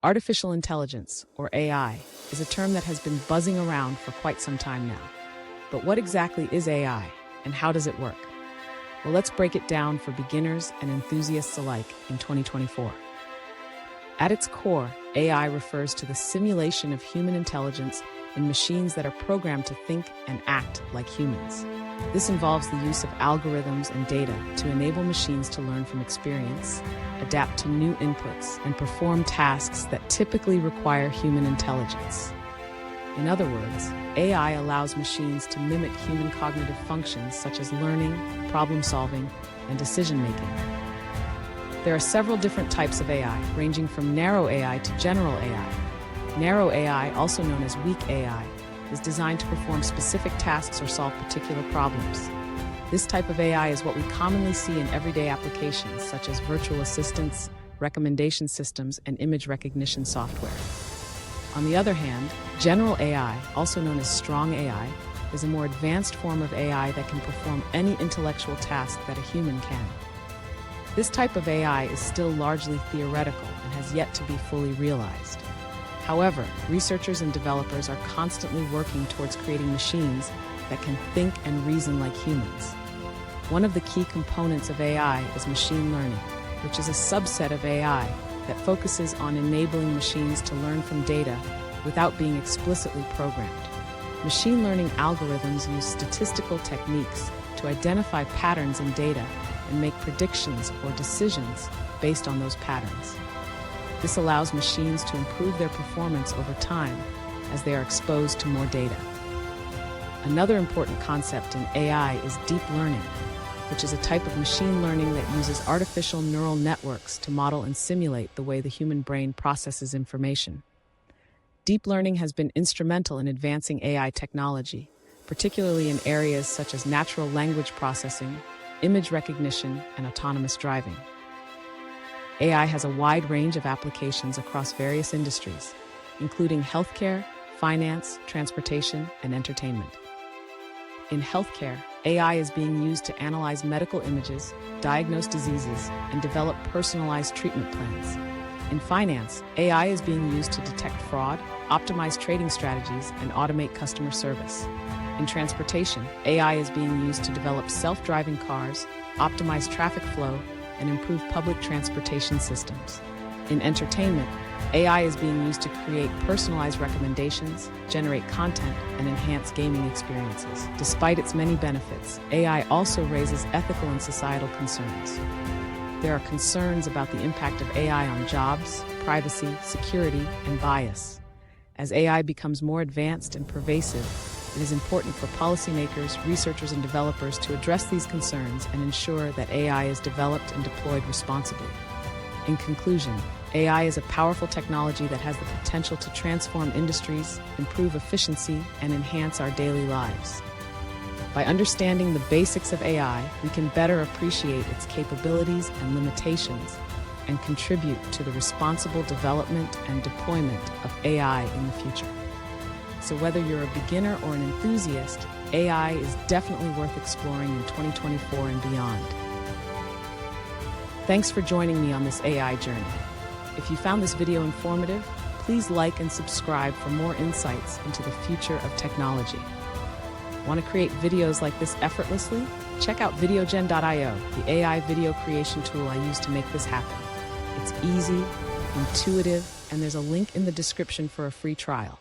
Artificial intelligence, or AI, is a term that has been buzzing around for quite some time now. But what exactly is AI, and how does it work? Well, let's break it down for beginners and enthusiasts alike in 2024. At its core, AI refers to the simulation of human intelligence in machines that are programmed to think and act like humans. This involves the use of algorithms and data to enable machines to learn from experience, adapt to new inputs, and perform tasks that typically require human intelligence. In other words, AI allows machines to mimic human cognitive functions such as learning, problem-solving, and decision-making. There are several different types of AI, ranging from narrow AI to general AI. Narrow AI, also known as weak AI, is designed to perform specific tasks or solve particular problems. This type of AI is what we commonly see in everyday applications such as virtual assistants, recommendation systems, and image recognition software. On the other hand, general AI, also known as strong AI, is a more advanced form of AI that can perform any intellectual task that a human can. This type of AI is still largely theoretical and has yet to be fully realized. However, researchers and developers are constantly working towards creating machines that can think and reason like humans. One of the key components of AI is machine learning, which is a subset of AI that focuses on enabling machines to learn from data without being explicitly programmed. Machine learning algorithms use statistical techniques to identify patterns in data and make predictions or decisions based on those patterns. This allows machines to improve their performance over time as they are exposed to more data. Another important concept in AI is deep learning, which is a type of machine learning that uses artificial neural networks to model and simulate the way the human brain processes information. Deep learning has been instrumental in advancing AI technology, particularly in areas such as natural language processing, image recognition, and autonomous driving. AI has a wide range of applications across various industries, including healthcare, finance, transportation, and entertainment. In healthcare, AI is being used to analyze medical images, diagnose diseases, and develop personalized treatment plans. In finance, AI is being used to detect fraud, optimize trading strategies, and automate customer service. In transportation, AI is being used to develop self-driving cars, optimize traffic flow, and improve public transportation systems. In entertainment, AI is being used to create personalized recommendations, generate content, and enhance gaming experiences. Despite its many benefits, AI also raises ethical and societal concerns. There are concerns about the impact of AI on jobs, privacy, security, and bias. As AI becomes more advanced and pervasive, it is important for policymakers, researchers, and developers to address these concerns and ensure that AI is developed and deployed responsibly. In conclusion, AI is a powerful technology that has the potential to transform industries, improve efficiency, and enhance our daily lives. By understanding the basics of AI, we can better appreciate its capabilities and limitations and contribute to the responsible development and deployment of AI in the future. So whether you're a beginner or an enthusiast, AI is definitely worth exploring in 2024 and beyond. Thanks for joining me on this AI journey. If you found this video informative, please like and subscribe for more insights into the future of technology. Want to create videos like this effortlessly? Check out Videogen.io, the AI video creation tool I use to make this happen. It's easy, intuitive, and there's a link in the description for a free trial.